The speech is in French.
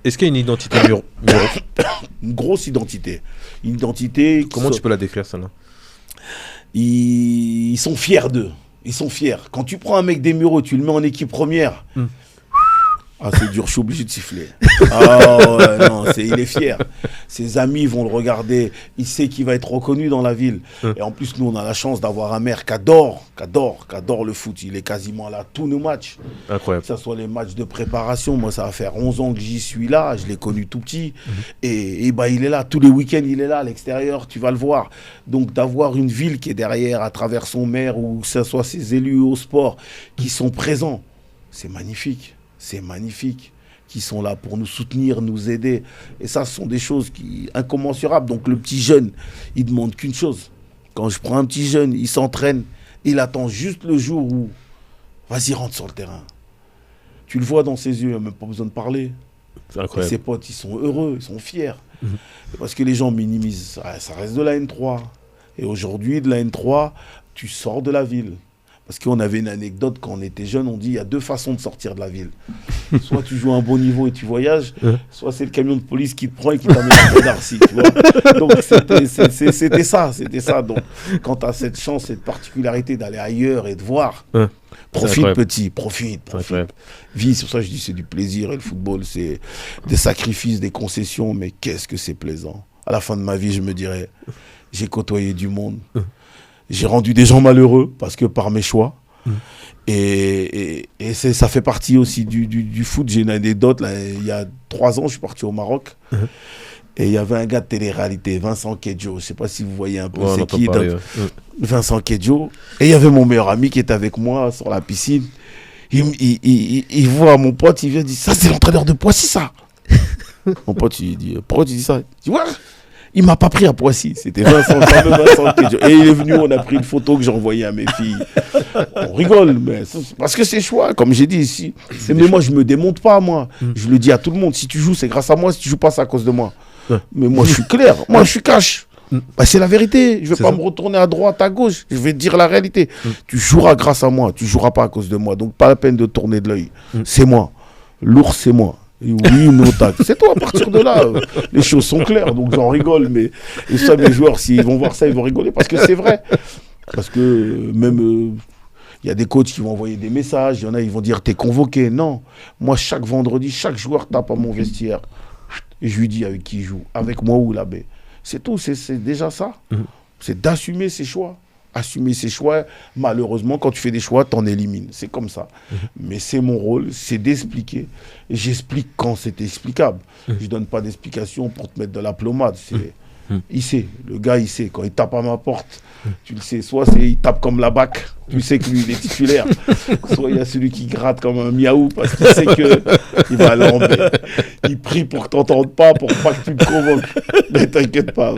Est-ce qu'il y a une identité Muro? Une grosse identité. Une identité... Comment tu peux la décrire, celle-là? Ils sont fiers d'eux. Ils sont fiers. Quand tu prends un mec des Mureaux, tu le mets en équipe première... Ah, c'est dur, je suis obligé de siffler. Ah ouais, non, il est fier. Ses amis vont le regarder. Il sait qu'il va être reconnu dans la ville. Et en plus, nous, on a la chance d'avoir un maire qui adore le foot. Il est quasiment là tous nos matchs. Incroyable. Que ce soit les matchs de préparation. Moi, ça va faire 11 ans que j'y suis là. Je l'ai connu tout petit. Et bah, il est là. Tous les week-ends, il est là à l'extérieur. Tu vas le voir. Donc, d'avoir une ville qui est derrière, à travers son maire, ou que ce soit ses élus au sport, qui sont présents, c'est magnifique. C'est magnifique, qui sont là pour nous soutenir, nous aider. Et ça, ce sont des choses incommensurables. Donc le petit jeune, il demande qu'une chose. Quand je prends un petit jeune, il s'entraîne, il attend juste le jour où, vas-y, rentre sur le terrain. Tu le vois dans ses yeux, il n'a même pas besoin de parler. C'est incroyable. Et ses potes, ils sont heureux, ils sont fiers. Parce que les gens minimisent. Ça reste de la N3. Et aujourd'hui, de la N3, tu sors de la ville. Parce qu'on avait une anecdote quand on était jeune, on dit il y a deux façons de sortir de la ville. Soit tu joues à un bon niveau et tu voyages, soit c'est le camion de police qui te prend et qui t'amène à Côte d'Arcy. Donc c'était ça. Donc quand tu as cette chance, cette particularité d'aller ailleurs et de voir, profite petit, profite. Vis, c'est pour ça que je dis c'est du plaisir et le football c'est des sacrifices, des concessions, mais qu'est-ce que c'est plaisant. À la fin de ma vie, je me dirais, j'ai côtoyé du monde. J'ai rendu des gens malheureux parce que par mes choix. Et ça fait partie aussi du foot. J'ai une anecdote. Là, il y a 3 ans, je suis parti au Maroc. Et il y avait un gars de télé-réalité, Vincent Kedjo. Je ne sais pas si vous voyez un peu c'est qui. Vincent Kedjo. Et il y avait mon meilleur ami qui était avec moi sur la piscine. Il voit mon pote, il vient, il dit, ça c'est l'entraîneur de Poissy, ça. Mon pote, il dit, pourquoi tu dis ça? Il dit, ouais. Il m'a pas pris à Poissy, c'était Vincent Kedjo. Et il est venu, on a pris une photo que j'ai envoyée à mes filles. On rigole, mais parce que c'est choix, comme j'ai dit ici. Mais moi, je me démonte pas, moi. Je le dis à tout le monde, si tu joues, c'est grâce à moi, si tu joues pas, c'est à cause de moi. Mais moi, je suis clair, moi, je suis cash. Bah, c'est la vérité, je vais pas me retourner à droite, à gauche, je vais te dire la réalité. Tu joueras grâce à moi, tu joueras pas à cause de moi. Donc, pas la peine de tourner de l'œil. C'est moi. L'ours, c'est moi. Et oui, non, c'est toi, à partir de là, les choses sont claires, donc j'en rigole, mais et ça, mes joueurs, s'ils vont voir ça, ils vont rigoler, parce que c'est vrai. Parce que même, il y a des coachs qui vont envoyer des messages, il y en a, ils vont dire, t'es convoqué. Non, moi, chaque vendredi, chaque joueur tape à mon vestiaire, et je lui dis avec qui il joue, avec moi ou l'abbé. C'est tout, c'est déjà ça. C'est d'assumer ses choix. Assumer ses choix, malheureusement, quand tu fais des choix, t'en élimines. C'est comme ça. Mais c'est mon rôle, c'est d'expliquer. Et j'explique quand c'est explicable. Je donne pas d'explication pour te mettre de la plomade. Il sait, le gars, il sait. Quand il tape à ma porte, tu le sais. Soit il tape comme la BAC, tu sais que lui, il est titulaire. Soit il y a celui qui gratte comme un miaou parce qu'il sait qu'il va l'embêter. Il prie pour que tu n'entendes pas, pour pas que tu le convoques. Mais t'inquiète pas.